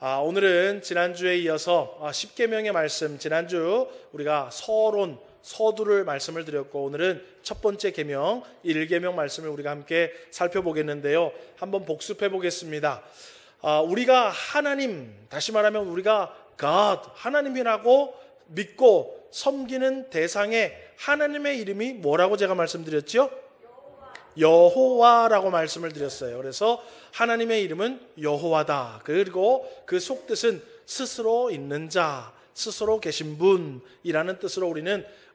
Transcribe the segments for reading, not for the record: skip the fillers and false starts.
오늘은 지난주에 이어서 십계명의 말씀, 지난주 우리가 서론, 서두를 말씀을 드렸고, 오늘은 첫 번째 계명, 1계명 말씀을 우리가 함께 살펴보겠는데요. 한번 복습해 보겠습니다. 우리가 하나님, 다시 말하면 우리가 God, 하나님이라고 믿고 섬기는 대상의 하나님의 이름이 뭐라고 제가 말씀드렸죠? 여호와라고 말씀을 드렸어요. 그래서 하나님의 이름은 여호와다. 그리고 그 속뜻은 스스로 있는 자, 스스로 계신 분이라는 뜻으로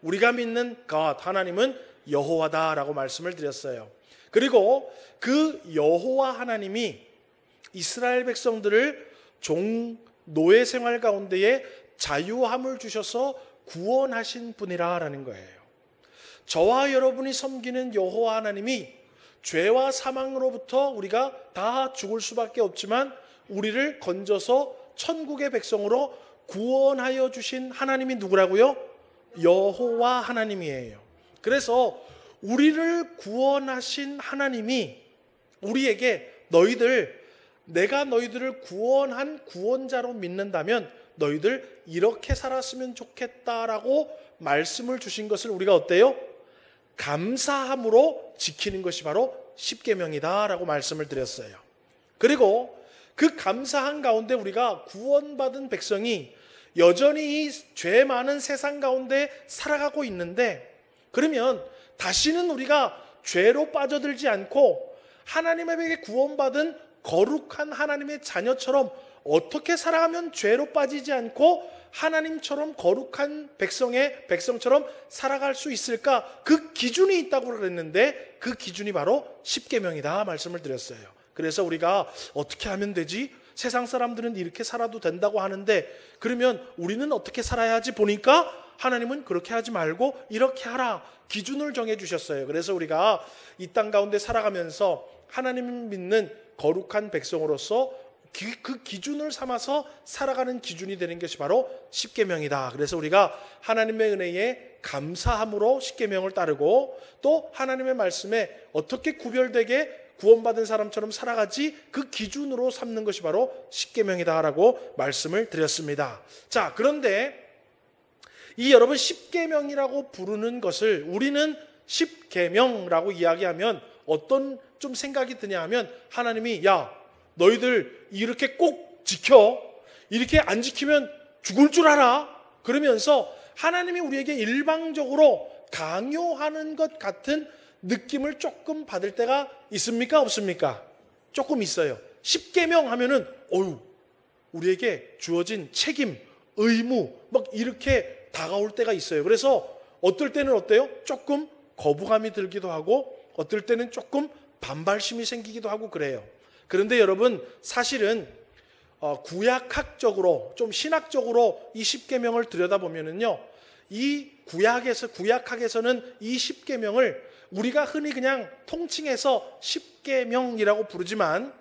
우리가 믿는 God, 하나님은 여호와다라고 말씀을 드렸어요. 그리고 그 여호와 하나님이 이스라엘 백성들을 노예 생활 가운데에 자유함을 주셔서 구원하신 분이라는 거예요. 저와 여러분이 섬기는 여호와 하나님이 죄와 사망으로부터 우리가 다 죽을 수밖에 없지만 우리를 건져서 천국의 백성으로 구원하여 주신 하나님이 누구라고요? 여호와 하나님이에요. 그래서 우리를 구원하신 하나님이 우리에게 내가 너희들을 구원한 구원자로 믿는다면 너희들 이렇게 살았으면 좋겠다라고 말씀을 주신 것을 우리가 어때요? 감사함으로 지키는 것이 바로 십계명이다라고 말씀을 드렸어요. 그리고 그 감사한 가운데 우리가 구원받은 백성이 여전히 이 죄 많은 세상 가운데 살아가고 있는데, 그러면 다시는 우리가 죄로 빠져들지 않고 하나님에게 구원받은 거룩한 하나님의 자녀처럼 어떻게 살아가면 죄로 빠지지 않고 하나님처럼 거룩한 백성처럼 살아갈 수 있을까? 그 기준이 있다고 그랬는데 그 기준이 바로 십계명이다 말씀을 드렸어요. 그래서 우리가 어떻게 하면 되지? 세상 사람들은 이렇게 살아도 된다고 하는데 그러면 우리는 어떻게 살아야 하지? 보니까 하나님은 그렇게 하지 말고 이렇게 하라, 기준을 정해 주셨어요. 그래서 우리가 이 땅 가운데 살아가면서 하나님을 믿는 거룩한 백성으로서 그 기준을 삼아서 살아가는 기준이 되는 것이 바로 십계명이다. 그래서 우리가 하나님의 은혜에 감사함으로 십계명을 따르고 또 하나님의 말씀에 어떻게 구별되게 구원받은 사람처럼 살아가지 그 기준으로 삼는 것이 바로 십계명이다라고 말씀을 드렸습니다. 자, 그런데 이 여러분 십계명이라고 부르는 것을 우리는 십계명이라고 이야기하면 어떤 좀 생각이 드냐 하면 하나님이 너희들 이렇게 꼭 지켜, 이렇게 안 지키면 죽을 줄 알아, 그러면서 하나님이 우리에게 일방적으로 강요하는 것 같은 느낌을 조금 받을 때가 있습니까? 없습니까? 조금 있어요. 십계명 하면은 우리에게 주어진 책임, 의무 막 이렇게 다가올 때가 있어요. 그래서 어떨 때는 어때요? 조금 거부감이 들기도 하고 어떨 때는 조금 반발심이 생기기도 하고 그래요. 그런데 여러분, 사실은 구약학적으로 좀 신학적으로 이 십계명을 들여다보면은요, 이 구약학에서는 이 십계명을 우리가 흔히 그냥 통칭해서 십계명이라고 부르지만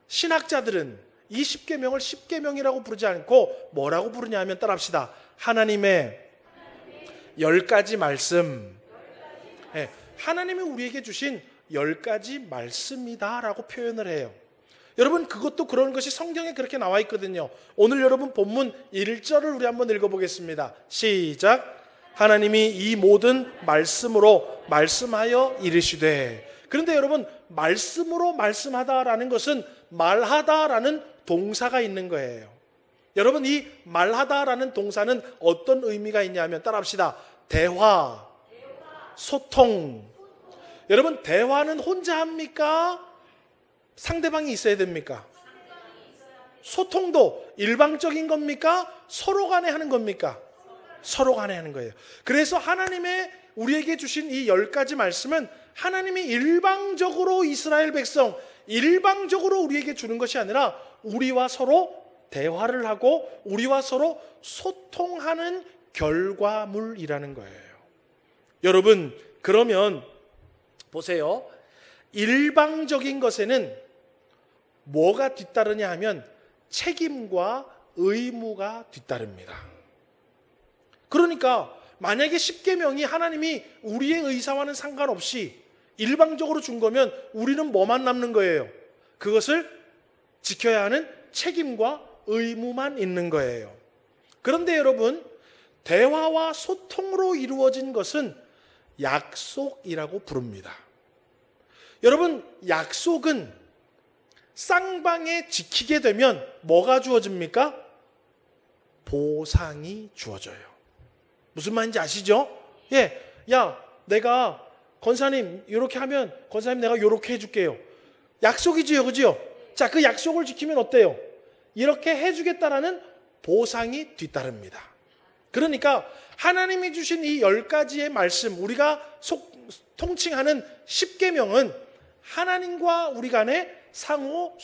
신학자들은 이 십계명을 십계명이라고 부르지 않고 뭐라고 부르냐 하면 따라합시다. 하나님의 10가지 말씀. 하나님이 우리에게 주신 10가지 말씀이다라고 표현을 해요. 여러분, 그것도 그런 것이 성경에 그렇게 나와 있거든요. 오늘 여러분 본문 1절을 우리 한번 읽어보겠습니다. 시작. 하나님이 이 모든 말씀으로 말씀하여 이르시되. 그런데 여러분, 말씀으로 말씀하다라는 것은 말하다라는 동사가 있는 거예요. 여러분, 이 말하다라는 동사는 어떤 의미가 있냐면 따라합시다. 대화, 소통. 여러분, 대화는 혼자 합니까? 상대방이 있어야 됩니까? 소통도 일방적인 겁니까? 서로 간에 하는 겁니까? 서로 간에 하는 거예요. 그래서 하나님의 우리에게 주신 이 10가지 말씀은 하나님이 일방적으로 이스라엘 백성, 일방적으로 우리에게 주는 것이 아니라 우리와 서로 대화를 하고 우리와 서로 소통하는 결과물이라는 거예요. 여러분, 그러면 보세요. 일방적인 것에는 뭐가 뒤따르냐 하면 책임과 의무가 뒤따릅니다. 그러니까 만약에 십계명이 하나님이 우리의 의사와는 상관없이 일방적으로 준 거면 우리는 뭐만 남는 거예요? 그것을 지켜야 하는 책임과 의무만 있는 거예요. 그런데 여러분, 대화와 소통으로 이루어진 것은 약속이라고 부릅니다. 여러분, 약속은 쌍방에 지키게 되면 뭐가 주어집니까? 보상이 주어져요. 무슨 말인지 아시죠? 예, 야, 내가 권사님 이렇게 하면 권사님 내가 이렇게 해줄게요. 약속이지요, 그죠? 자, 그 약속을 지키면 어때요? 이렇게 해주겠다라는 보상이 뒤따릅니다. 그러니까 하나님이 주신 이 10가지의 말씀, 우리가 통칭하는 10계명은 하나님과 우리 간의 상호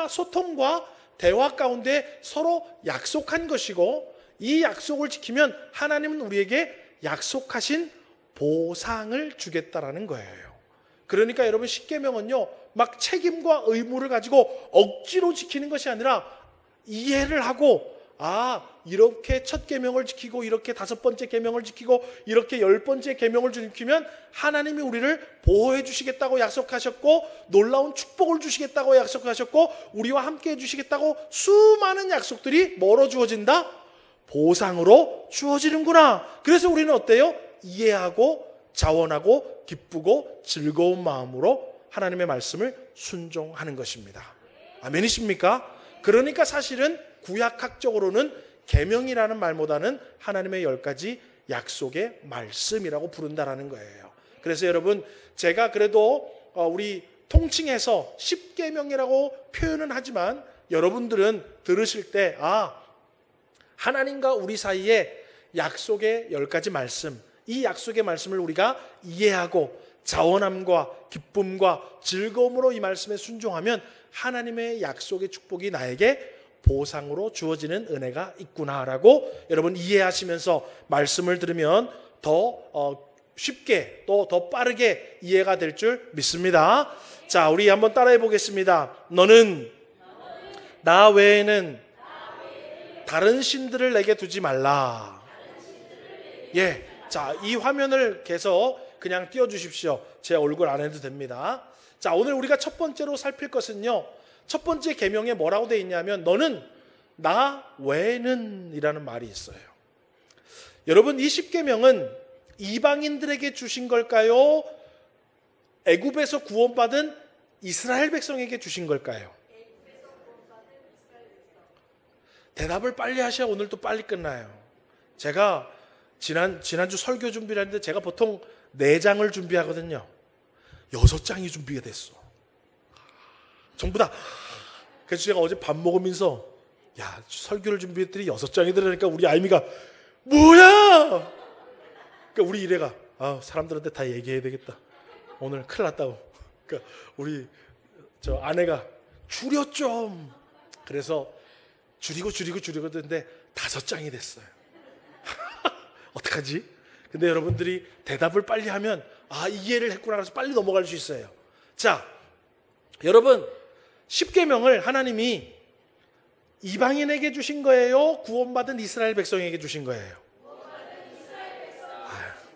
소통과 대화 가운데 서로 약속한 것이고, 이 약속을 지키면 하나님은 우리에게 약속하신 보상을 주겠다라는 거예요. 그러니까 여러분, 10계명은요 막 책임과 의무를 가지고 억지로 지키는 것이 아니라 이해를 하고, 이렇게 첫 계명을 지키고 이렇게 5번째 계명을 지키고 이렇게 10번째 계명을 지키면 하나님이 우리를 보호해 주시겠다고 약속하셨고, 놀라운 축복을 주시겠다고 약속하셨고, 우리와 함께 해 주시겠다고 수많은 약속들이 뭐로 주어진다? 보상으로 주어지는구나. 그래서 우리는 어때요? 이해하고 자원하고 기쁘고 즐거운 마음으로 하나님의 말씀을 순종하는 것입니다. 아멘이십니까? 그러니까 사실은 구약학적으로는 계명이라는 말보다는 하나님의 10가지 약속의 말씀이라고 부른다라는 거예요. 그래서 여러분, 제가 그래도 우리 통칭해서 10계명이라고 표현은 하지만 여러분들은 들으실 때 하나님과 우리 사이에 약속의 10가지 말씀, 이 약속의 말씀을 우리가 이해하고 자원함과 기쁨과 즐거움으로 이 말씀에 순종하면 하나님의 약속의 축복이 나에게 보상으로 주어지는 은혜가 있구나라고 여러분 이해하시면서 말씀을 들으면 더 쉽게 또 더 빠르게 이해가 될 줄 믿습니다. 자, 우리 한번 따라해 보겠습니다. 너는 나 외에는 다른 신들을 내게 두지 말라. 예, 자, 이 화면을 계속 그냥 띄워주십시오. 제 얼굴 안 해도 됩니다. 자, 오늘 우리가 첫 번째로 살필 것은요, 첫 번째 계명에 뭐라고 되어 있냐면 너는 나 외에는 이라는 말이 있어요. 여러분, 이 10계명은 이방인들에게 주신 걸까요? 애굽에서 구원받은 이스라엘 백성에게 주신 걸까요? 대답을 빨리 하셔야 오늘 또 빨리 끝나요. 제가 지난주 설교 준비를 했는데 제가 보통 4장을 준비하거든요. 6장이 준비가 됐어. 전부 다. 그래서 제가 어제 밥 먹으면서 설교를 준비했더니 6장이 들으니까 우리 아이미가 뭐야? 그러니까 우리 이래가 사람들한테 다 얘기해야 되겠다. 오늘 큰일 났다고. 그러니까 우리 저 아내가 줄여 좀. 그래서 줄이고 했는데 5장이 됐어요. 어떡하지? 근데 여러분들이 대답을 빨리 하면 이해를 했구나 해서 빨리 넘어갈 수 있어요. 자, 여러분, 10계명을 하나님이 이방인에게 주신 거예요? 구원받은 이스라엘 백성에게 주신 거예요?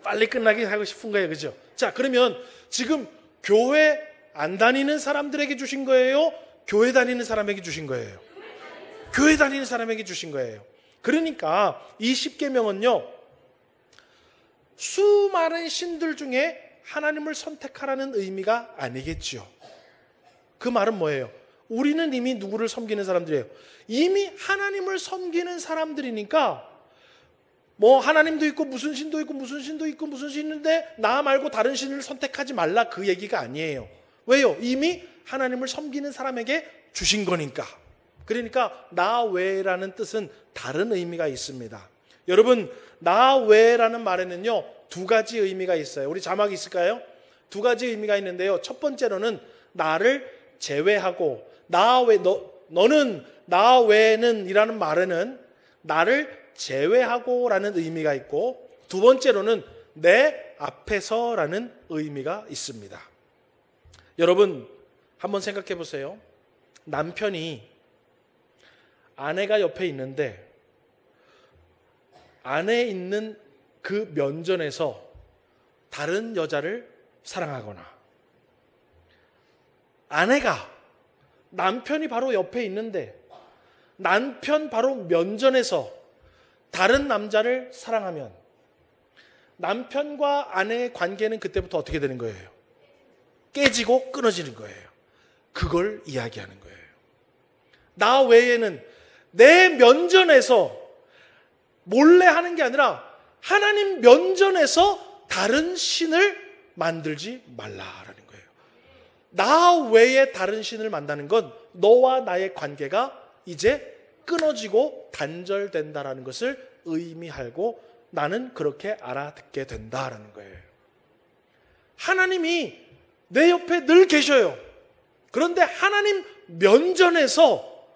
빨리 끝나게 하고 싶은 거예요, 그죠? 자, 그러면 지금 교회 안 다니는 사람들에게 주신 거예요? 교회 다니는 사람에게 주신 거예요? 교회 다니는 사람에게 주신 거예요. 그러니까 이 10계명은요 수많은 신들 중에 하나님을 선택하라는 의미가 아니겠죠. 그 말은 뭐예요? 우리는 이미 누구를 섬기는 사람들이에요? 이미 하나님을 섬기는 사람들이니까 뭐 하나님도 있고 무슨 신도 있고 무슨 신도 있고 무슨 신인데 나 말고 다른 신을 선택하지 말라, 그 얘기가 아니에요. 왜요? 이미 하나님을 섬기는 사람에게 주신 거니까. 그러니까 나 외라는 뜻은 다른 의미가 있습니다. 여러분, 나 외라는 말에는요 2가지 의미가 있어요. 우리 자막이 있을까요? 2가지 의미가 있는데요, 첫 번째로는 나를 제외하고, 너는 나 외에는 이라는 말에는 나를 제외하고 라는 의미가 있고, 두 번째로는 내 앞에서 라는 의미가 있습니다. 여러분, 한번 생각해 보세요. 남편이 아내가 옆에 있는데 아내 있는 그 면전에서 다른 여자를 사랑하거나, 아내가 남편이 바로 옆에 있는데 남편 바로 면전에서 다른 남자를 사랑하면 남편과 아내의 관계는 그때부터 어떻게 되는 거예요? 깨지고 끊어지는 거예요. 그걸 이야기하는 거예요. 나 외에는 내 면전에서 몰래 하는 게 아니라 하나님 면전에서 다른 신을 만들지 말라라는 거예요. 나 외에 다른 신을 만드는 건 너와 나의 관계가 이제 끊어지고 단절된다라는 것을 의미하고 나는 그렇게 알아듣게 된다라는 거예요. 하나님이 내 옆에 늘 계셔요. 그런데 하나님 면전에서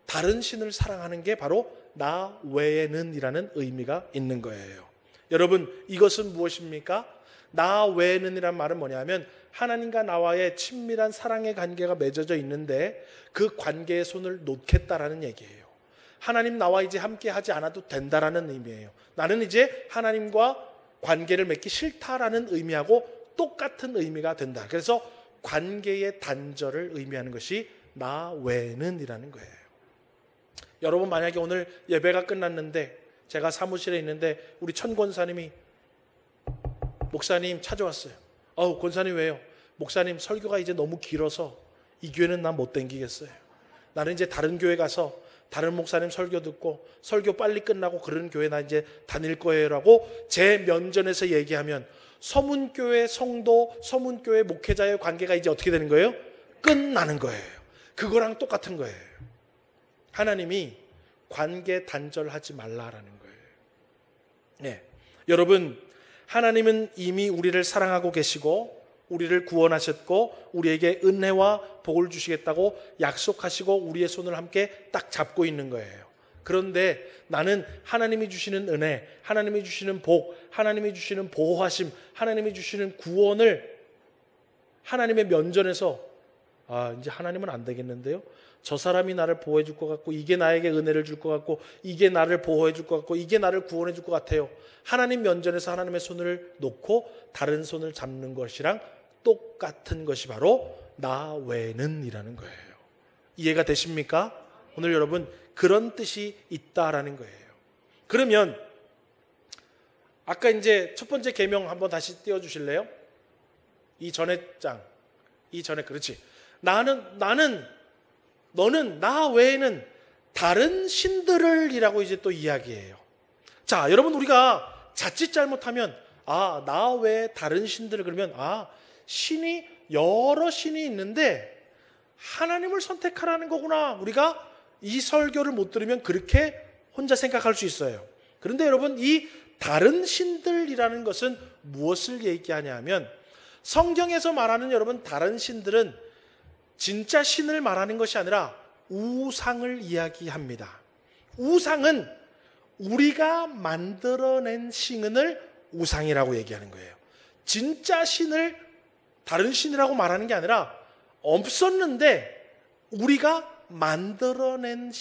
다른 신을 사랑하는 게 바로 나 외에는 이라는 의미가 있는 거예요. 여러분, 이것은 무엇입니까? 나 외에는 이란 말은 뭐냐면 하나님과 나와의 친밀한 사랑의 관계가 맺어져 있는데 그 관계에 손을 놓겠다라는 얘기예요. 하나님 나와 이제 함께 하지 않아도 된다라는 의미예요. 나는 이제 하나님과 관계를 맺기 싫다라는 의미하고 똑같은 의미가 된다. 그래서 관계의 단절을 의미하는 것이 나 외에는 이라는 거예요. 여러분, 만약에 오늘 예배가 끝났는데 제가 사무실에 있는데 우리 천 권사님이 목사님 찾아왔어요. 권사님 왜요? 목사님 설교가 이제 너무 길어서 이 교회는 난 못 댕기겠어요. 나는 이제 다른 교회 가서 다른 목사님 설교 듣고 설교 빨리 끝나고 그런 교회 나 이제 다닐 거예요 라고 제 면전에서 얘기하면 서문교회 성도, 서문교회 목회자의 관계가 이제 어떻게 되는 거예요? 끝나는 거예요. 그거랑 똑같은 거예요. 하나님이 관계 단절하지 말라라는 거예요. 네. 여러분, 하나님은 이미 우리를 사랑하고 계시고 우리를 구원하셨고 우리에게 은혜와 복을 주시겠다고 약속하시고 우리의 손을 함께 딱 잡고 있는 거예요. 그런데 나는 하나님이 주시는 은혜, 하나님이 주시는 복, 하나님이 주시는 보호하심, 하나님이 주시는 구원을 하나님의 면전에서 이제 하나님은 안 되겠는데요? 저 사람이 나를 보호해 줄 것 같고 이게 나에게 은혜를 줄 것 같고 이게 나를 보호해 줄 것 같고 이게 나를 구원해 줄 것 같아요. 하나님 면전에서 하나님의 손을 놓고 다른 손을 잡는 것이랑 똑같은 것이 바로 나 외에는 이라는 거예요. 이해가 되십니까? 오늘 여러분, 그런 뜻이 있다라는 거예요. 그러면 아까 이제 첫 번째 계명 한번 다시 띄워주실래요? 이 전에 장, 이 전에 그렇지. 너는 나 외에는 다른 신들을 이라고 이제 또 이야기해요. 자, 여러분, 우리가 자칫 잘못하면 나 외에 다른 신들을 그러면 신이 여러 신이 있는데 하나님을 선택하라는 거구나. 우리가 이 설교를 못 들으면 그렇게 혼자 생각할 수 있어요. 그런데 여러분, 이 다른 신들이라는 것은 무엇을 얘기하냐면 성경에서 말하는 여러분 다른 신들은 진짜 신을 말하는 것이 아니라 우상을 이야기합니다. 우상은 우리가 만들어낸 신을 우상이라고 얘기하는 거예요. 진짜 신을 다른 신이라고 말하는 게 아니라 없었는데 우리가 만들어낸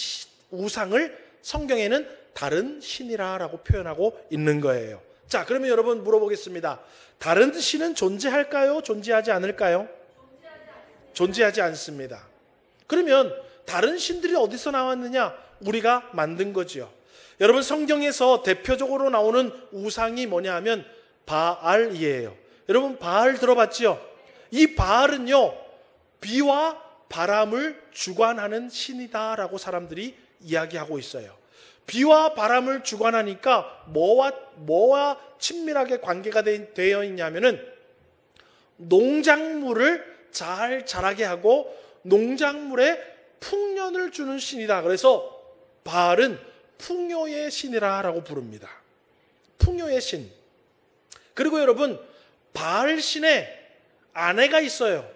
우상을 성경에는 다른 신이라고 표현하고 있는 거예요. 자, 그러면 여러분 물어보겠습니다. 다른 신은 존재할까요? 존재하지 않을까요? 존재하지 않습니다. 그러면 다른 신들이 어디서 나왔느냐? 우리가 만든 거지요. 여러분, 성경에서 대표적으로 나오는 우상이 뭐냐 하면 바알이에요. 여러분, 바알 들어봤지요? 이 바알은요, 비와 바람을 주관하는 신이다라고 사람들이 이야기하고 있어요. 비와 바람을 주관하니까 뭐와 친밀하게 관계가 되어 있냐면은 농작물을 잘 자라게 하고 농작물에 풍년을 주는 신이다. 그래서 바알은 풍요의 신이라고 부릅니다. 풍요의 신. 그리고 여러분, 바알 신의 아내가 있어요.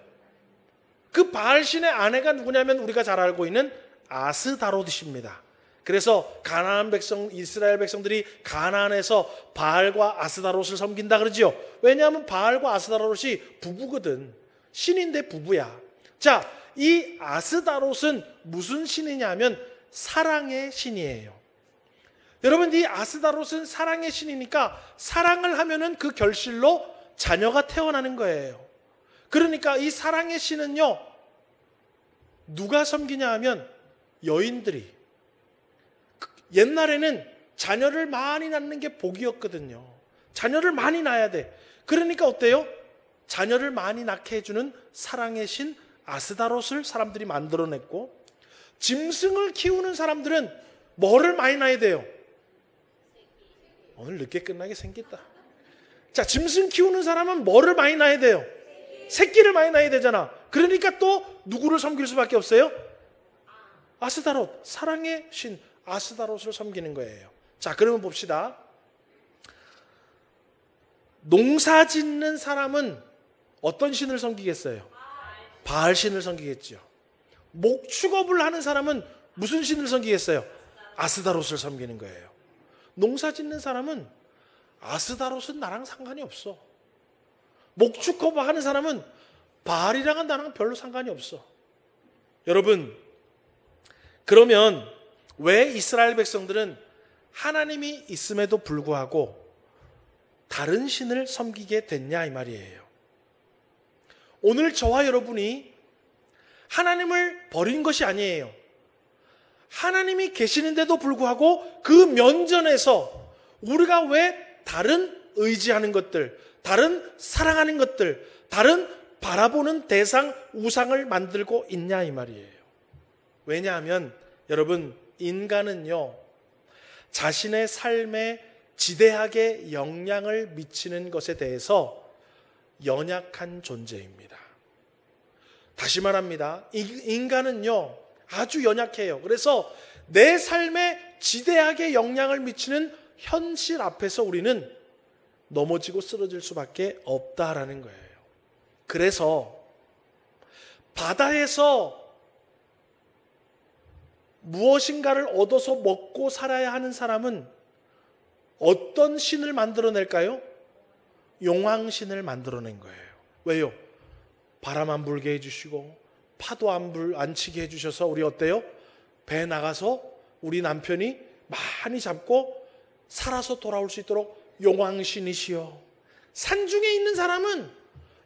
그 바알 신의 아내가 누구냐면 우리가 잘 알고 있는 아스다롯입니다. 그래서 가나안 백성, 이스라엘 백성들이 가나안에서 바알과 아스다롯을 섬긴다 그러지요. 왜냐하면 바알과 아스다롯이 부부거든. 신인데 부부야. 자, 이 아스다롯은 무슨 신이냐면 사랑의 신이에요. 여러분, 이 아스다롯은 사랑의 신이니까 사랑을 하면은 그 결실로 자녀가 태어나는 거예요. 그러니까 이 사랑의 신은요, 누가 섬기냐 하면 여인들이, 옛날에는 자녀를 많이 낳는 게 복이었거든요. 자녀를 많이 낳아야 돼. 그러니까 어때요? 자녀를 많이 낳게 해주는 사랑의 신 아스다롯을 사람들이 만들어냈고, 짐승을 키우는 사람들은 뭐를 많이 낳아야 돼요? 오늘 늦게 끝나게 생겼다. 자, 짐승 키우는 사람은 뭐를 많이 낳아야 돼요? 새끼를 많이 낳아야 되잖아. 그러니까 또 누구를 섬길 수밖에 없어요? 아스다롯, 사랑의 신 아스다롯을 섬기는 거예요. 자, 그러면 봅시다. 농사 짓는 사람은 어떤 신을 섬기겠어요? 바알 신을 섬기겠죠. 목축업을 하는 사람은 무슨 신을 섬기겠어요? 아스다롯을 섬기는 거예요. 농사 짓는 사람은 아스다롯은 나랑 상관이 없어. 목축업 하는 사람은 바알이랑은 나랑 별로 상관이 없어. 여러분, 그러면 왜 이스라엘 백성들은 하나님이 있음에도 불구하고 다른 신을 섬기게 됐냐 이 말이에요. 오늘 저와 여러분이 하나님을 버린 것이 아니에요. 하나님이 계시는데도 불구하고 그 면전에서 우리가 왜 다른 의지하는 것들, 다른 사랑하는 것들, 다른 바라보는 대상, 우상을 만들고 있냐 이 말이에요. 왜냐하면 여러분, 인간은요, 자신의 삶에 지대하게 영향을 미치는 것에 대해서 연약한 존재입니다. 다시 말합니다. 인간은요, 아주 연약해요. 그래서 내 삶에 지대하게 영향을 미치는 현실 앞에서 우리는 넘어지고 쓰러질 수밖에 없다라는 거예요. 그래서 바다에서 무엇인가를 얻어서 먹고 살아야 하는 사람은 어떤 신을 만들어낼까요? 용왕신을 만들어낸 거예요. 왜요? 바람 안 불게 해주시고 파도 안 치게 해주셔서 우리 어때요? 배 나가서 우리 남편이 많이 잡고 살아서 돌아올 수 있도록 용왕신이시여. 산중에 있는 사람은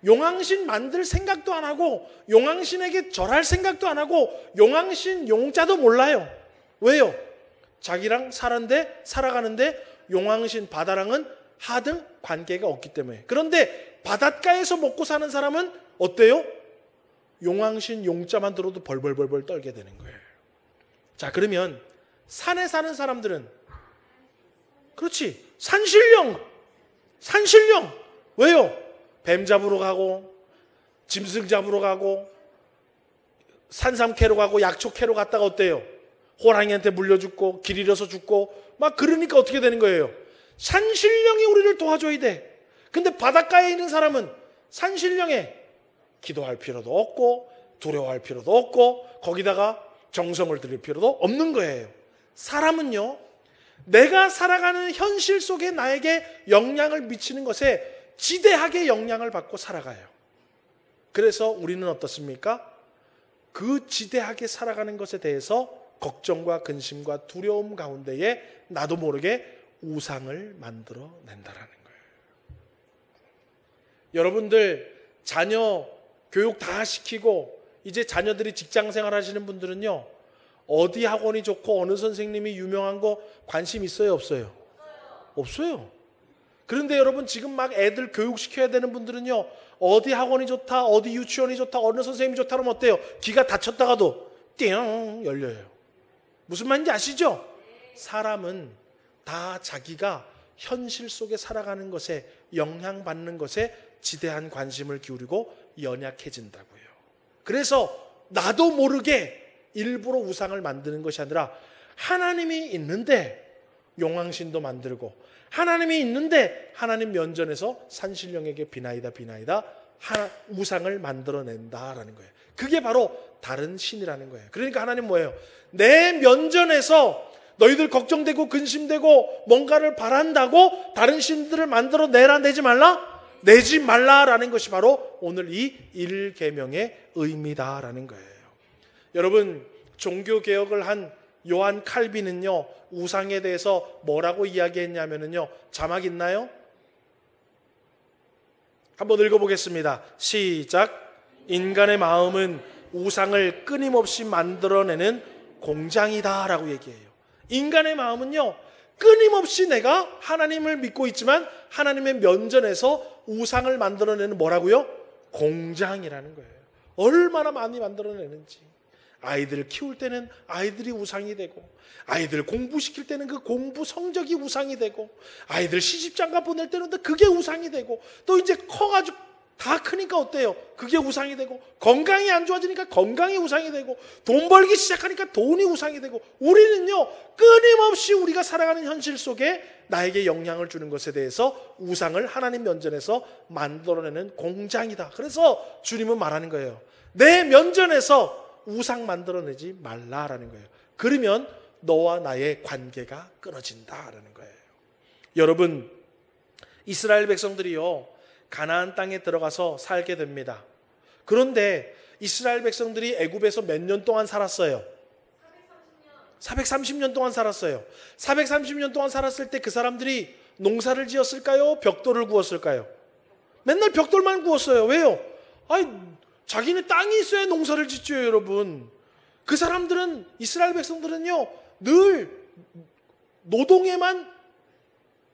용왕신 만들 생각도 안 하고 용왕신에게 절할 생각도 안 하고 용왕신 용자도 몰라요. 왜요? 자기랑 살아가는데 용왕신 바다랑은 하등 관계가 없기 때문에. 그런데 바닷가에서 먹고 사는 사람은 어때요? 용왕신 용자만 들어도 벌벌벌벌 떨게 되는 거예요. 자, 그러면 산에 사는 사람들은, 그렇지, 산신령. 왜요? 뱀 잡으러 가고 짐승 잡으러 가고 산삼 캐러 가고 약초 캐러 갔다가 어때요? 호랑이한테 물려 죽고 길 잃어서 죽고 막 그러니까 어떻게 되는 거예요? 산신령이 우리를 도와줘야 돼. 근데 바닷가에 있는 사람은 산신령에 기도할 필요도 없고 두려워할 필요도 없고 거기다가 정성을 들일 필요도 없는 거예요. 사람은요, 내가 살아가는 현실 속에 나에게 영향을 미치는 것에 지대하게 영향을 받고 살아가요. 그래서 우리는 어떻습니까? 그 지대하게 살아가는 것에 대해서 걱정과 근심과 두려움 가운데에 나도 모르게 우상을 만들어 낸다라는 거예요. 여러분들 자녀 교육 다 시키고 이제 자녀들이 직장 생활 하시는 분들은요, 어디 학원이 좋고 어느 선생님이 유명한 거 관심 있어요, 없어요? 없어요. 그런데 여러분 지금 막 애들 교육시켜야 되는 분들은요, 어디 학원이 좋다, 어디 유치원이 좋다, 어느 선생님이 좋다 그러면 어때요? 귀가 닫혔다가도 띵 열려요. 무슨 말인지 아시죠? 사람은 다 자기가 현실 속에 살아가는 것에 영향받는 것에 지대한 관심을 기울이고 연약해진다고요. 그래서 나도 모르게 일부러 우상을 만드는 것이 아니라 하나님이 있는데 용왕신도 만들고 하나님이 있는데 하나님 면전에서 산신령에게 비나이다 우상을 만들어낸다라는 거예요. 그게 바로 다른 신이라는 거예요. 그러니까 하나님 뭐예요? 내 면전에서 너희들 걱정되고 근심되고 뭔가를 바란다고 다른 신들을 만들어내라, 내지 말라라는 것이 바로 오늘 이 1계명의 의미다라는 거예요. 여러분, 종교개혁을 한 요한 칼빈은요, 우상에 대해서 뭐라고 이야기했냐면요, 자막 있나요? 한번 읽어보겠습니다. 시작. 인간의 마음은 우상을 끊임없이 만들어내는 공장이다 라고 얘기해요. 인간의 마음은요, 끊임없이 내가 하나님을 믿고 있지만 하나님의 면전에서 우상을 만들어내는 뭐라고요? 공장이라는 거예요. 얼마나 많이 만들어내는지. 아이들을 키울 때는 아이들이 우상이 되고, 아이들 공부시킬 때는 그 공부 성적이 우상이 되고, 아이들 시집장가 보낼 때는 또 그게 우상이 되고, 또 이제 커가지고 다 크니까 어때요? 그게 우상이 되고, 건강이 안 좋아지니까 건강이 우상이 되고, 돈 벌기 시작하니까 돈이 우상이 되고, 우리는요 끊임없이 우리가 살아가는 현실 속에 나에게 영향을 주는 것에 대해서 우상을 하나님 면전에서 만들어내는 공장이다. 그래서 주님은 말하는 거예요. 내 면전에서 우상 만들어내지 말라라는 거예요. 그러면 너와 나의 관계가 끊어진다라는 거예요. 여러분, 이스라엘 백성들이요 가나안 땅에 들어가서 살게 됩니다. 그런데 이스라엘 백성들이 애굽에서 몇 년 동안 살았어요? 430년 동안 살았어요. 430년 동안 살았을 때 그 사람들이 농사를 지었을까요? 벽돌을 구웠을까요? 맨날 벽돌만 구웠어요. 왜요? 자기네 땅이 있어야 농사를 짓죠, 여러분. 그 사람들은, 이스라엘 백성들은요 늘 노동에만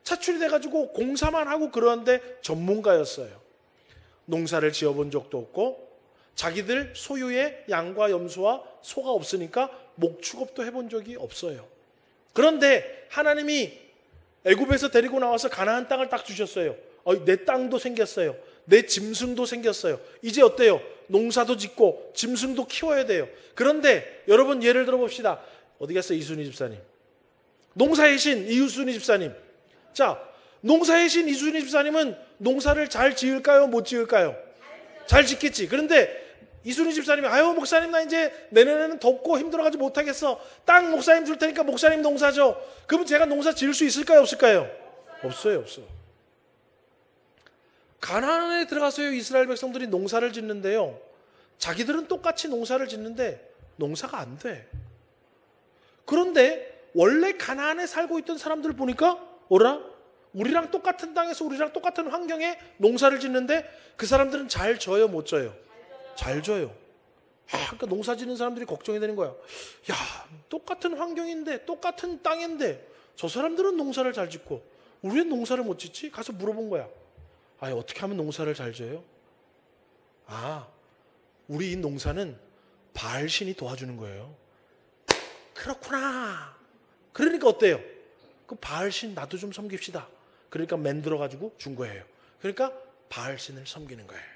차출이 돼가지고 공사만 하고 그러는데 전문가였어요. 농사를 지어본 적도 없고, 자기들 소유의 양과 염소와 소가 없으니까 목축업도 해본 적이 없어요. 그런데 하나님이 애굽에서 데리고 나와서 가나안 땅을 딱 주셨어요. 내 땅도 생겼어요. 내 짐승도 생겼어요. 이제 어때요? 농사도 짓고 짐승도 키워야 돼요. 그런데 여러분, 예를 들어 봅시다. 어디 갔어요, 이순희 집사님? 농사의 신 이순희 집사님. 자, 농사의 신 이순희 집사님은 농사를 잘 지을까요? 못 지을까요? 잘 짓겠지. 그런데 이순희 집사님이 목사님 나 이제 내년에는 덥고 힘들어가지고 못하겠어. 땅 목사님 줄 테니까 목사님 농사죠. 그러면 제가 농사 지을 수 있을까요? 없을까요? 없어요. 가나안에 들어가서요 이스라엘 백성들이 농사를 짓는데요, 자기들은 똑같이 농사를 짓는데 농사가 안 돼. 그런데 원래 가나안에 살고 있던 사람들 보니까 우리랑 똑같은 땅에서 우리랑 똑같은 환경에 농사를 짓는데 그 사람들은 잘 져요, 못 져요? 잘 져요. 그러니까 농사 짓는 사람들이 걱정이 되는 거야. 똑같은 환경인데 똑같은 땅인데 저 사람들은 농사를 잘 짓고 우리는 농사를 못 짓지? 가서 물어본 거야. 어떻게 하면 농사를 잘 져요? 우리 이 농사는 바알 신이 도와주는 거예요. 그렇구나. 그러니까 어때요? 그 바알 신 나도 좀 섬깁시다. 그러니까 만들어가지고 준 거예요. 그러니까 바알 신을 섬기는 거예요.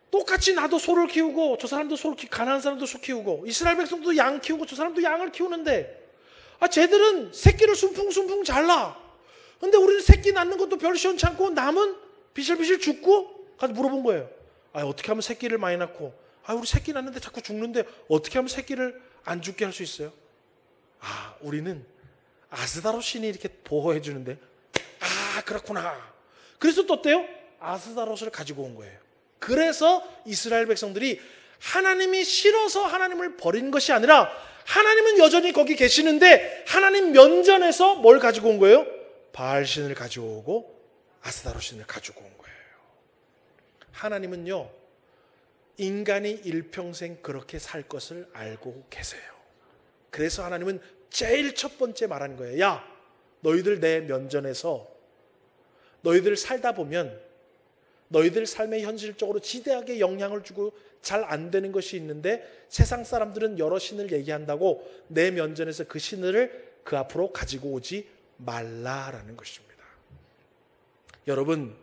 똑같이 나도 소를 키우고 저 사람도 소를 키우고 가나안 사람도 소 키우고 이스라엘 백성도 양 키우고 저 사람도 양을 키우는데 쟤들은 새끼를 숨풍숨풍 잘 낳아. 근데 우리는 새끼 낳는 것도 별 시원치 않고 남은 비실비실 죽고 가서 물어본 거예요. 어떻게 하면 새끼를 많이 낳고 우리 새끼 낳는데 자꾸 죽는데 어떻게 하면 새끼를 안 죽게 할 수 있어요? 우리는 아스다로 신이 이렇게 보호해 주는데 그렇구나. 그래서 또 어때요? 아스다롯을 가지고 온 거예요. 그래서 이스라엘 백성들이 하나님이 싫어서 하나님을 버린 것이 아니라 하나님은 여전히 거기 계시는데 하나님 면전에서 뭘 가지고 온 거예요? 바알신을 가지고 오고 아스다롯신을 가지고 온 거예요. 하나님은요 인간이 일평생 그렇게 살 것을 알고 계세요. 그래서 하나님은 제일 첫 번째 말하는 거예요. 너희들 내 면전에서 너희들 살다 보면 너희들 삶에 현실적으로 지대하게 영향을 주고 잘 안 되는 것이 있는데 세상 사람들은 여러 신을 얘기한다고 내 면전에서 그 신을 그 앞으로 가지고 오지 말라라는 것입니다. 여러분,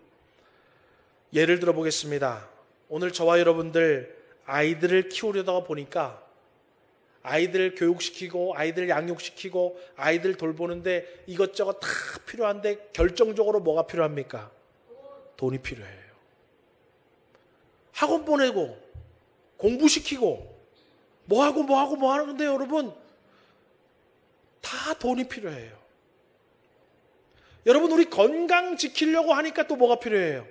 예를 들어 보겠습니다. 오늘 저와 여러분들 아이들을 키우려다가 보니까 아이들 교육시키고 아이들 양육시키고 아이들 돌보는데 이것저것 다 필요한데 결정적으로 뭐가 필요합니까? 돈이 필요해요. 학원 보내고 공부시키고 뭐 하는데 여러분 다 돈이 필요해요. 여러분 우리 건강 지키려고 하니까 또 뭐가 필요해요?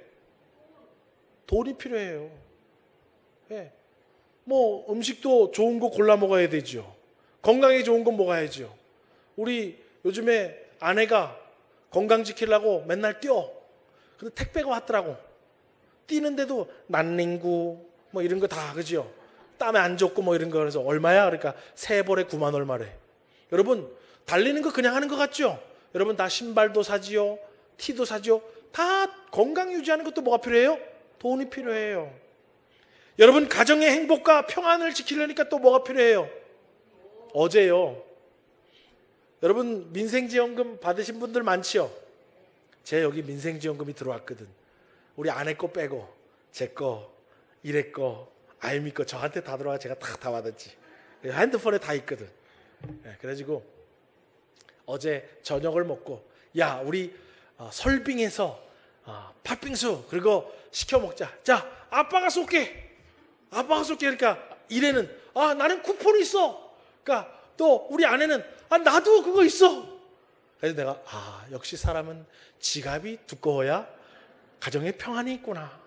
돈이 필요해요. 네. 음식도 좋은 거 골라 먹어야 되죠. 건강에 좋은 건 먹어야죠. 우리 요즘에 아내가 건강 지키려고 맨날 뛰어. 근데 택배가 왔더라고. 뛰는데도 난닝구 이런 거 다 그죠? 땀에 안 젖고 뭐 이런 거. 그래서 얼마야? 그러니까 세 벌에 9만 얼마래. 여러분 달리는 거 그냥 하는 거 같죠? 여러분 다 신발도 사지요, 티도 사지요. 다 건강 유지하는 것도 뭐가 필요해요? 돈이 필요해요. 여러분 가정의 행복과 평안을 지키려니까 또 뭐가 필요해요? 어제요, 여러분 민생지원금 받으신 분들 많지요? 제 여기 민생지원금이 들어왔거든. 우리 아내 거 빼고 제 거, 이래 거, 아이미 거 저한테 다 들어와. 제가 다 받았지. 핸드폰에 다 있거든. 그래가지고 어제 저녁을 먹고 야 우리 설빙에서 팥빙수 그리고 시켜 먹자. 자 아빠가 쏠게. 아빠가 쏠게. 그러니까 이래는 나는 쿠폰이 있어. 그러니까 또 우리 아내는 나도 그거 있어. 그래서 내가 역시 사람은 지갑이 두꺼워야 가정에 평안이 있구나.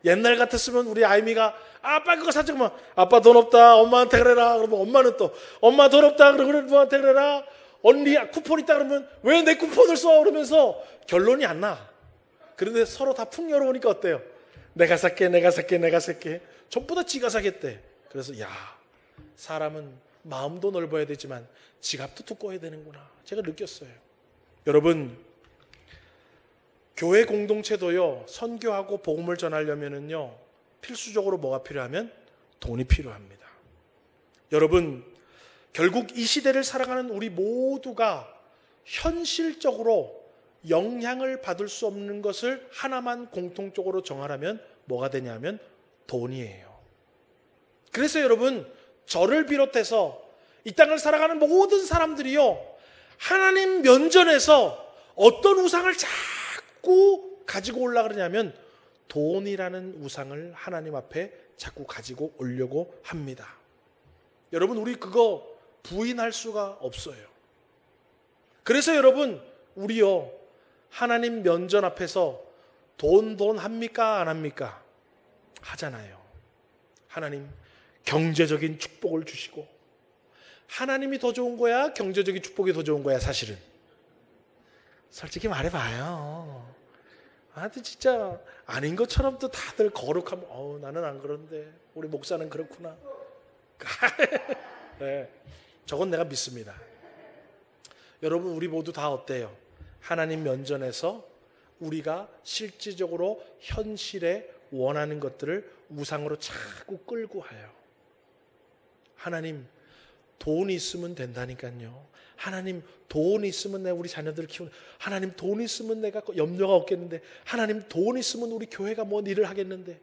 옛날 같았으면 우리 아이미가 아빠 그거 사자. 그러면 아빠 돈 없다 엄마한테 그래라. 그러면 엄마는 또 엄마 돈 없다 그러면 누구한테 그래라. 언니 쿠폰 있다 그러면 왜 내 쿠폰을 써? 그러면서 결론이 안 나. 그런데 서로 다 풍요로우니까 어때요? 내가 살게 내가 살게 내가 살게. 전부 다 지가 사겠대. 그래서 야 사람은 마음도 넓어야 되지만 지갑도 두꺼워야 되는구나. 제가 느꼈어요. 여러분 교회 공동체도요 선교하고 복음을 전하려면은요 필수적으로 뭐가 필요하면 돈이 필요합니다. 여러분 결국 이 시대를 살아가는 우리 모두가 현실적으로 영향을 받을 수 없는 것을 하나만 공통적으로 정하라면 뭐가 되냐면 돈이에요. 그래서 여러분 저를 비롯해서 이 땅을 살아가는 모든 사람들이요 하나님 면전에서 어떤 우상을 자꾸 가지고 올라 그러냐면 돈이라는 우상을 하나님 앞에 자꾸 가지고 오려고 합니다. 여러분 우리 그거 부인할 수가 없어요. 그래서 여러분 우리요 하나님 면전 앞에서 돈 합니까 안 합니까? 하잖아요. 하나님 경제적인 축복을 주시고. 하나님이 더 좋은 거야 경제적인 축복이 더 좋은 거야? 사실은 솔직히 말해봐요. 진짜 아닌 것처럼 또 다들 거룩하면 나는 안 그런데 우리 목사는 그렇구나. 네, 저건 내가 믿습니다. 여러분 우리 모두 다 어때요? 하나님 면전에서 우리가 실질적으로 현실에 원하는 것들을 우상으로 자꾸 끌고 와요. 하나님 돈이 있으면 된다니까요. 하나님 돈 있으면 내가 우리 자녀들을 키우는. 하나님 돈 있으면 내가 염려가 없겠는데. 하나님 돈 있으면 우리 교회가 뭔 일을 하겠는데.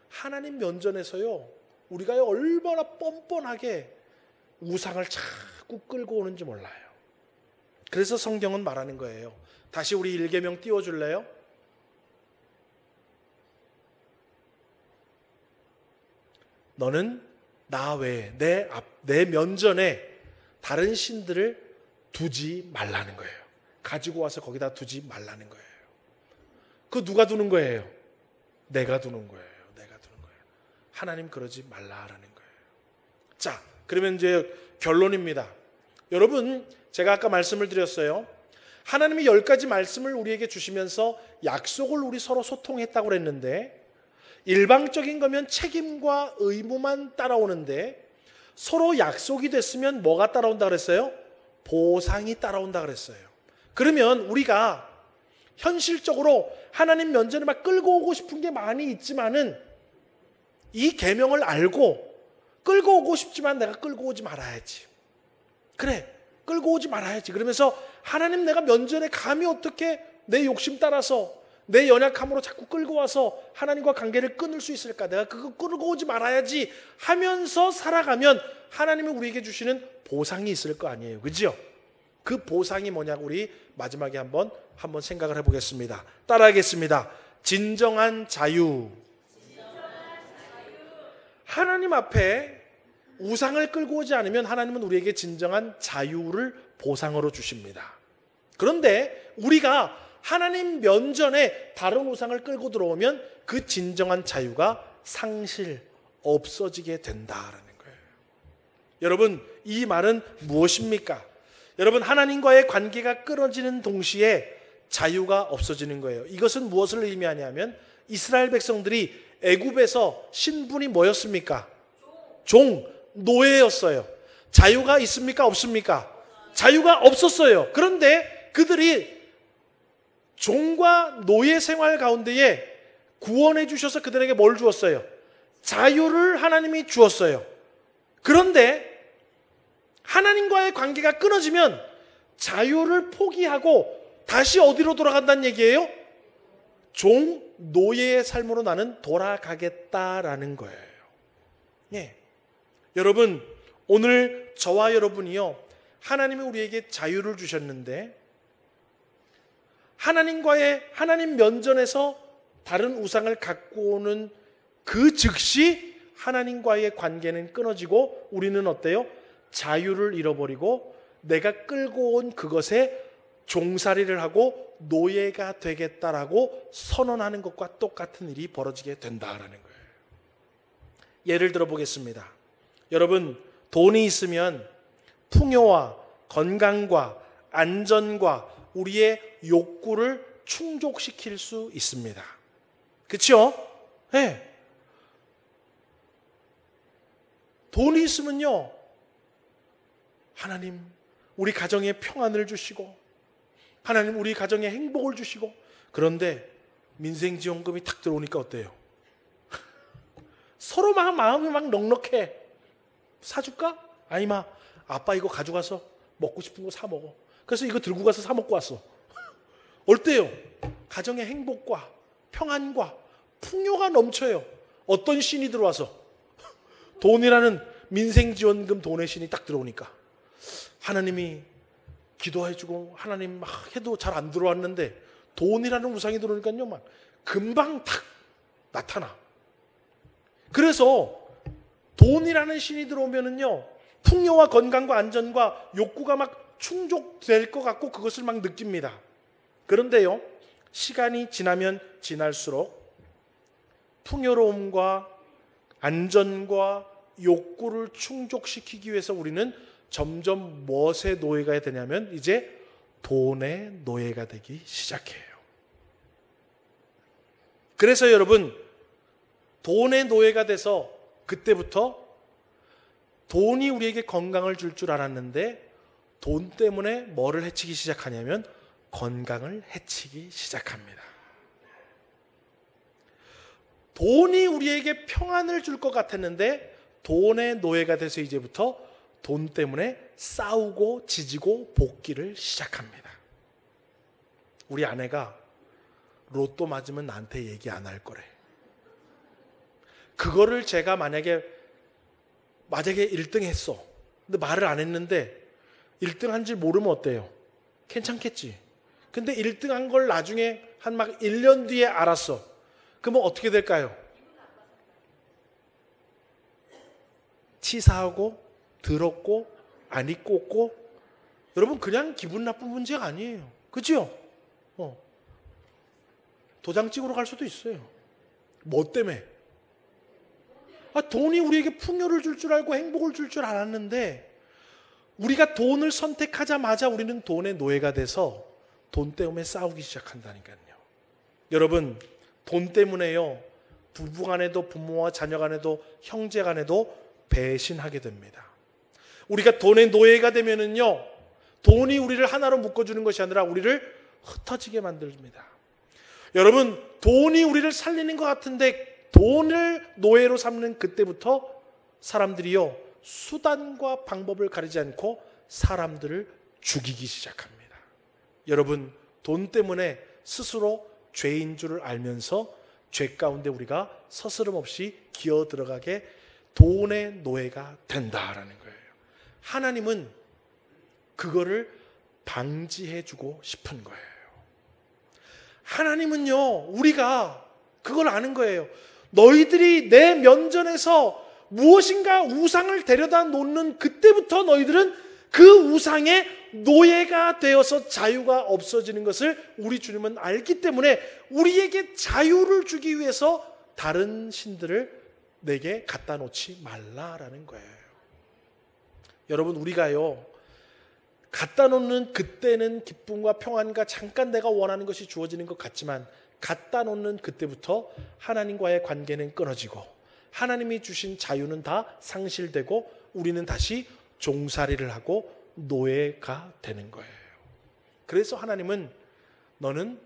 하나님 면전에서요 우리가 얼마나 뻔뻔하게 우상을 자꾸 끌고 오는지 몰라요. 그래서 성경은 말하는 거예요. 다시 우리 1계명 띄워줄래요? 너는 나 외에 내 면전에 다른 신들을 두지 말라는 거예요. 가지고 와서 거기다 두지 말라는 거예요. 그거 누가 두는 거예요? 내가 두는 거예요. 내가 두는 거예요. 하나님 그러지 말라라는 거예요. 자, 그러면 이제 결론입니다. 여러분 제가 아까 말씀을 드렸어요. 하나님이 10가지 말씀을 우리에게 주시면서 약속을 우리 서로 소통했다고 그랬는데 일방적인 거면 책임과 의무만 따라오는데 서로 약속이 됐으면 뭐가 따라온다 그랬어요? 보상이 따라온다 그랬어요. 그러면 우리가 현실적으로 하나님 면전에 막 끌고 오고 싶은 게 많이 있지만은 이 계명을 알고 끌고 오고 싶지만 내가 끌고 오지 말아야지. 그래, 끌고 오지 말아야지. 그러면서 하나님 내가 면전에 감히 어떻게 내 욕심 따라서 내 연약함으로 자꾸 끌고 와서 하나님과 관계를 끊을 수 있을까? 내가 그거 끌고 오지 말아야지 하면서 살아가면 하나님이 우리에게 주시는 보상이 있을 거 아니에요. 그죠? 그 보상이 뭐냐고 우리 마지막에 한번 생각을 해보겠습니다. 따라하겠습니다. 진정한 자유. 하나님 앞에 우상을 끌고 오지 않으면 하나님은 우리에게 진정한 자유를 보상으로 주십니다. 그런데 우리가 하나님 면전에 다른 우상을 끌고 들어오면 그 진정한 자유가 없어지게 된다라는 거예요. 여러분 이 말은 무엇입니까? 여러분 하나님과의 관계가 끊어지는 동시에 자유가 없어지는 거예요. 이것은 무엇을 의미하냐면 이스라엘 백성들이 애굽에서 신분이 뭐였습니까? 종, 노예였어요. 자유가 있습니까? 없습니까? 자유가 없었어요. 그런데 그들이 종과 노예 생활 가운데에 구원해 주셔서 그들에게 뭘 주었어요? 자유를 하나님이 주었어요. 그런데 하나님과의 관계가 끊어지면 자유를 포기하고 다시 어디로 돌아간다는 얘기예요? 종, 노예의 삶으로 나는 돌아가겠다라는 거예요. 예. 여러분, 오늘 저와 여러분이요, 하나님이 우리에게 자유를 주셨는데 하나님 면전에서 다른 우상을 갖고 오는 그 즉시 하나님과의 관계는 끊어지고 우리는 어때요? 자유를 잃어버리고 내가 끌고 온 그것에 종살이를 하고 노예가 되겠다라고 선언하는 것과 똑같은 일이 벌어지게 된다라는 거예요. 예를 들어 보겠습니다. 여러분, 돈이 있으면 풍요와 건강과 안전과 우리의 욕구를 충족시킬 수 있습니다. 그렇죠? 네. 돈이 있으면요, 하나님 우리 가정에 평안을 주시고 하나님 우리 가정에 행복을 주시고, 그런데 민생지원금이 탁 들어오니까 어때요? 서로 막 마음이 막 넉넉해. 사줄까? 아니 마, 아빠 이거 가져가서 먹고 싶은 거 사 먹어. 그래서 이거 들고 가서 사 먹고 왔어. 어때요? 가정의 행복과 평안과 풍요가 넘쳐요. 어떤 신이 들어와서? 돈이라는 민생지원금 돈의 신이 딱 들어오니까 하나님이 기도해주고 하나님 막 해도 잘 안 들어왔는데 돈이라는 우상이 들어오니까요, 막 금방 탁 나타나. 그래서 돈이라는 신이 들어오면은요, 풍요와 건강과 안전과 욕구가 막 충족될 것 같고 그것을 막 느낍니다. 그런데요, 시간이 지나면 지날수록 풍요로움과 안전과 욕구를 충족시키기 위해서 우리는 점점 무엇의 노예가 되냐면 이제 돈의 노예가 되기 시작해요. 그래서 여러분, 돈의 노예가 돼서 그때부터 돈이 우리에게 건강을 줄 줄 알았는데 돈 때문에 뭐를 해치기 시작하냐면 건강을 해치기 시작합니다. 돈이 우리에게 평안을 줄 것 같았는데 돈의 노예가 돼서 이제부터 돈 때문에 싸우고 지지고 복귀를 시작합니다. 우리 아내가 로또 맞으면 나한테 얘기 안 할 거래. 그거를 제가 만약에 1등 했어. 근데 말을 안 했는데 1등 한 줄 모르면 어때요? 괜찮겠지. 근데 1등 한 걸 나중에 한 막 1년 뒤에 알았어. 그러면 어떻게 될까요? 치사하고 더럽고 안 입고 없고, 여러분 그냥 기분 나쁜 문제가 아니에요. 그렇죠? 도장 찍으러 갈 수도 있어요. 뭐 때문에? 돈이 우리에게 풍요를 줄 줄 알고 행복을 줄 줄 알았는데 우리가 돈을 선택하자마자 우리는 돈의 노예가 돼서 돈 때문에 싸우기 시작한다니까요. 여러분, 돈 때문에요, 부부 간에도 부모와 자녀 간에도 형제 간에도 배신하게 됩니다. 우리가 돈의 노예가 되면은요, 돈이 우리를 하나로 묶어주는 것이 아니라 우리를 흩어지게 만듭니다. 여러분, 돈이 우리를 살리는 것 같은데 돈을 노예로 삼는 그때부터 사람들이요, 수단과 방법을 가리지 않고 사람들을 죽이기 시작합니다. 여러분, 돈 때문에 스스로 죄인 줄을 알면서 죄 가운데 우리가 서스럼없이 기어 들어가게 돈의 노예가 된다라는 거예요. 하나님은 그거를 방지해주고 싶은 거예요. 하나님은요, 우리가 그걸 아는 거예요. 너희들이 내 면전에서 무엇인가 우상을 데려다 놓는 그때부터 너희들은 그 우상의 노예가 되어서 자유가 없어지는 것을 우리 주님은 알기 때문에 우리에게 자유를 주기 위해서 다른 신들을 내게 갖다 놓지 말라라는 거예요. 여러분, 우리가요, 갖다 놓는 그때는 기쁨과 평안과 잠깐 내가 원하는 것이 주어지는 것 같지만 갖다 놓는 그때부터 하나님과의 관계는 끊어지고 하나님이 주신 자유는 다 상실되고 우리는 다시 종살이를 하고 노예가 되는 거예요. 그래서 하나님은 너는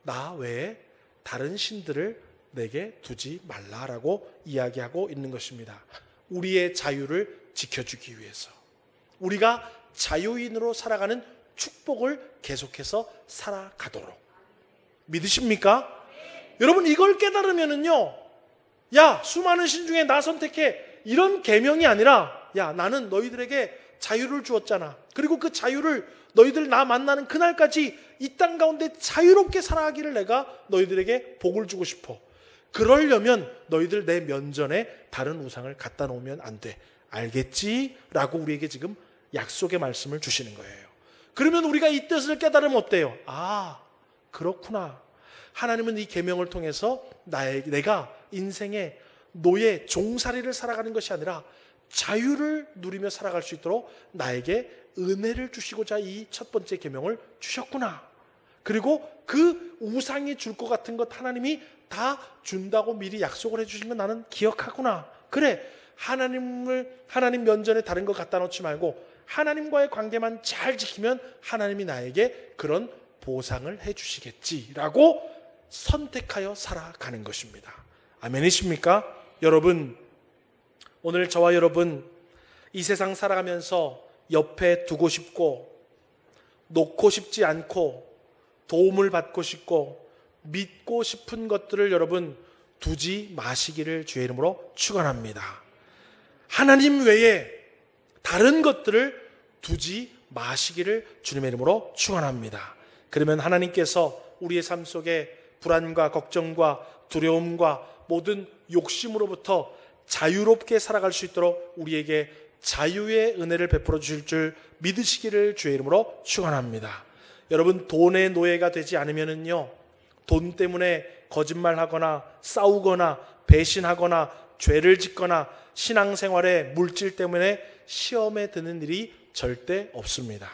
나 외에 다른 신들을 내게 두지 말라라고 이야기하고 있는 것입니다. 우리의 자유를 지켜주기 위해서, 우리가 자유인으로 살아가는 축복을 계속해서 살아가도록. 믿으십니까? 여러분, 이걸 깨달으면은요, 야, 수많은 신 중에 나 선택해, 이런 계명이 아니라, 야, 나는 너희들에게 자유를 주었잖아. 그리고 그 자유를 너희들 나 만나는 그날까지 이 땅 가운데 자유롭게 살아가기를 내가 너희들에게 복을 주고 싶어. 그러려면 너희들 내 면전에 다른 우상을 갖다 놓으면 안 돼. 알겠지? 라고 우리에게 지금 약속의 말씀을 주시는 거예요. 그러면 우리가 이 뜻을 깨달으면 어때요? 아, 그렇구나. 하나님은 이 계명을 통해서 내가 인생의 노예, 종살이를 살아가는 것이 아니라 자유를 누리며 살아갈 수 있도록 나에게 은혜를 주시고자 이 첫 번째 계명을 주셨구나. 그리고 그 우상이 줄 것 같은 것 하나님이 다 준다고 미리 약속을 해주신 건 나는 기억하구나. 그래, 하나님 면전에 다른 거 갖다 놓지 말고 하나님과의 관계만 잘 지키면 하나님이 나에게 그런 보상을 해주시겠지라고 선택하여 살아가는 것입니다. 아멘이십니까? 여러분, 오늘 저와 여러분 이 세상 살아가면서 옆에 두고 싶고 놓고 싶지 않고 도움을 받고 싶고 믿고 싶은 것들을 여러분 두지 마시기를 주의 이름으로 축원합니다. 하나님 외에 다른 것들을 두지 마시기를 주님의 이름으로 축원합니다. 그러면 하나님께서 우리의 삶 속에 불안과 걱정과 두려움과 모든 욕심으로부터 자유롭게 살아갈 수 있도록 우리에게 자유의 은혜를 베풀어 주실 줄 믿으시기를 주의 이름으로 축원합니다. 여러분, 돈의 노예가 되지 않으면은요, 돈 때문에 거짓말하거나 싸우거나 배신하거나 죄를 짓거나 신앙생활에 물질 때문에 시험에 드는 일이 절대 없습니다.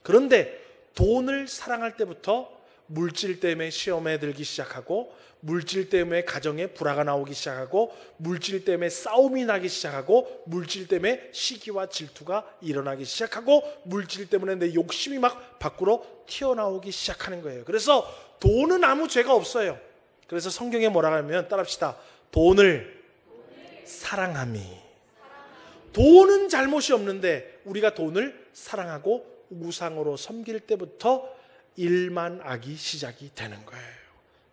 그런데 돈을 사랑할 때부터 물질 때문에 시험에 들기 시작하고, 물질 때문에 가정에 불화가 나오기 시작하고, 물질 때문에 싸움이 나기 시작하고, 물질 때문에 시기와 질투가 일어나기 시작하고, 물질 때문에 내 욕심이 막 밖으로 튀어나오기 시작하는 거예요. 그래서 돈은 아무 죄가 없어요. 그래서 성경에 뭐라고 하면 따라합시다. 돈을 사랑함이. 돈은 잘못이 없는데 우리가 돈을 사랑하고 우상으로 섬길 때부터 일만악이 시작이 되는 거예요.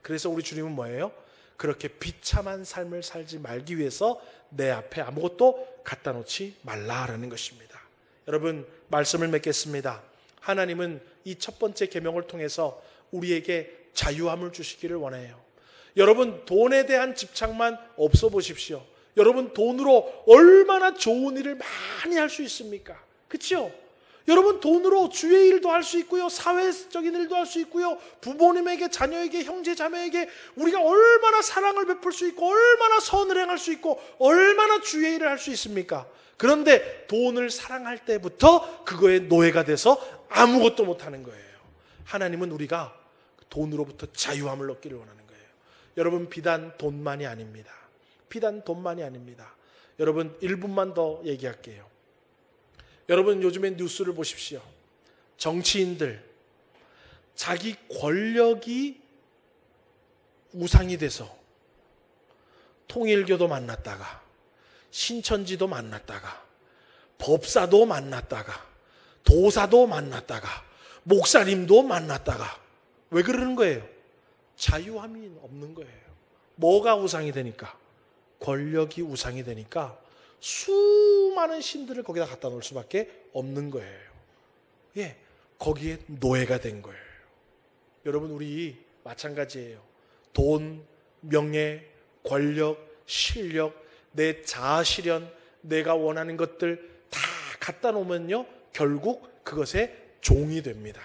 그래서 우리 주님은 뭐예요? 그렇게 비참한 삶을 살지 말기 위해서 내 앞에 아무것도 갖다 놓지 말라라는 것입니다. 여러분, 말씀을 맺겠습니다. 하나님은 이 첫 번째 계명을 통해서 우리에게 자유함을 주시기를 원해요. 여러분, 돈에 대한 집착만 없어 보십시오. 여러분, 돈으로 얼마나 좋은 일을 많이 할 수 있습니까? 그렇죠? 여러분, 돈으로 주의 일도 할 수 있고요, 사회적인 일도 할 수 있고요, 부모님에게, 자녀에게, 형제 자매에게 우리가 얼마나 사랑을 베풀 수 있고, 얼마나 선을 행할 수 있고, 얼마나 주의 일을 할 수 있습니까? 그런데 돈을 사랑할 때부터 그거에 노예가 돼서 아무것도 못하는 거예요. 하나님은 우리가 돈으로부터 자유함을 얻기를 원하는 거예요. 여러분, 비단 돈만이 아닙니다. 비단 돈만이 아닙니다. 여러분, 1분만 더 얘기할게요. 여러분, 요즘에 뉴스를 보십시오. 정치인들, 자기 권력이 우상이 돼서 통일교도 만났다가 신천지도 만났다가 법사도 만났다가 도사도 만났다가 목사님도 만났다가 왜 그러는 거예요? 자유함이 없는 거예요. 뭐가 우상이 되니까? 권력이 우상이 되니까 수많은 신들을 거기다 갖다 놓을 수밖에 없는 거예요. 예, 거기에 노예가 된 거예요. 여러분, 우리 마찬가지예요. 돈, 명예, 권력, 실력, 내 자아 실현, 내가 원하는 것들 다 갖다 놓으면요, 결국 그것의 종이 됩니다.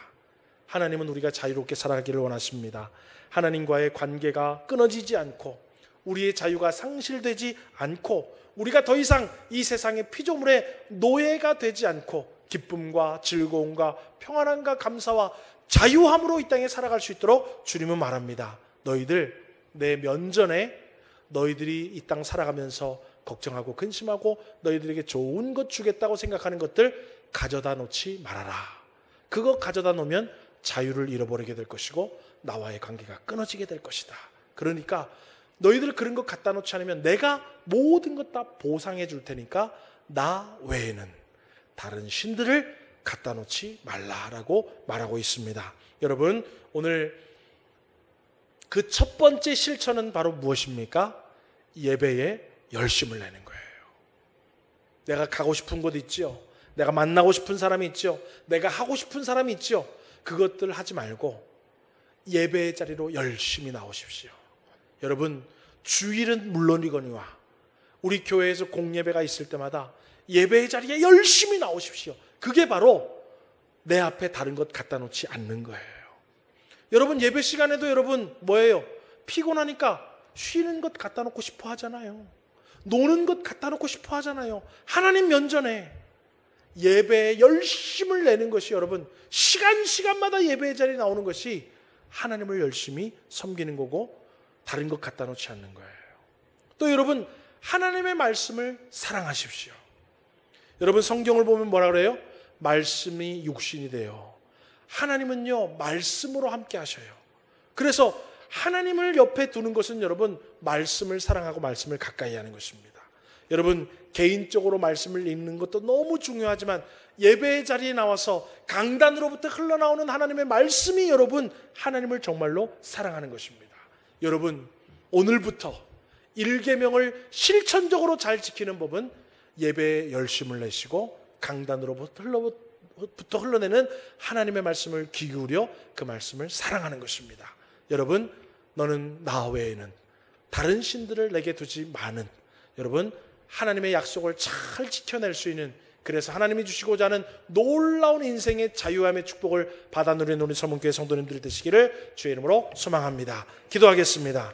하나님은 우리가 자유롭게 살아가기를 원하십니다. 하나님과의 관계가 끊어지지 않고 우리의 자유가 상실되지 않고 우리가 더 이상 이 세상의 피조물의 노예가 되지 않고 기쁨과 즐거움과 평안함과 감사와 자유함으로 이 땅에 살아갈 수 있도록 주님은 말합니다. 너희들 내 면전에 너희들이 이 땅 살아가면서 걱정하고 근심하고 너희들에게 좋은 것 주겠다고 생각하는 것들 가져다 놓지 말아라. 그거 가져다 놓으면 자유를 잃어버리게 될 것이고 나와의 관계가 끊어지게 될 것이다. 그러니까 너희들 그런 것 갖다 놓지 않으면 내가 모든 것 다 보상해 줄 테니까 나 외에는 다른 신들을 갖다 놓지 말라라고 말하고 있습니다. 여러분, 오늘 그 첫 번째 실천은 바로 무엇입니까? 예배에 열심을 내는 거예요. 내가 가고 싶은 곳 있죠. 내가 만나고 싶은 사람이 있죠. 내가 하고 싶은 사람이 있죠. 그것들 하지 말고 예배의 자리로 열심히 나오십시오. 여러분, 주일은 물론이거니와 우리 교회에서 공예배가 있을 때마다 예배의 자리에 열심히 나오십시오. 그게 바로 내 앞에 다른 것 갖다 놓지 않는 거예요. 여러분, 예배 시간에도 여러분 뭐예요? 피곤하니까 쉬는 것 갖다 놓고 싶어 하잖아요. 노는 것 갖다 놓고 싶어 하잖아요. 하나님 면전에 예배에 열심을 내는 것이 여러분 시간마다 예배의 자리에 나오는 것이 하나님을 열심히 섬기는 거고 다른 것 갖다 놓지 않는 거예요. 또 여러분, 하나님의 말씀을 사랑하십시오. 여러분, 성경을 보면 뭐라 그래요? 말씀이 육신이 돼요. 하나님은요 말씀으로 함께 하셔요. 그래서 하나님을 옆에 두는 것은 여러분 말씀을 사랑하고 말씀을 가까이 하는 것입니다. 여러분, 개인적으로 말씀을 읽는 것도 너무 중요하지만 예배의 자리에 나와서 강단으로부터 흘러나오는 하나님의 말씀이 여러분 하나님을 정말로 사랑하는 것입니다. 여러분, 오늘부터 1계명을 실천적으로 잘 지키는 법은 예배에 열심을 내시고 강단으로부터 흘러내는 하나님의 말씀을 귀 기울여 그 말씀을 사랑하는 것입니다. 여러분, 너는 나 외에는 다른 신들을 내게 두지 마는, 여러분 하나님의 약속을 잘 지켜낼 수 있는, 그래서 하나님이 주시고자 하는 놀라운 인생의 자유함의 축복을 받아 누리는 우리 서문교회 성도님들 되시기를 주의 이름으로 소망합니다. 기도하겠습니다.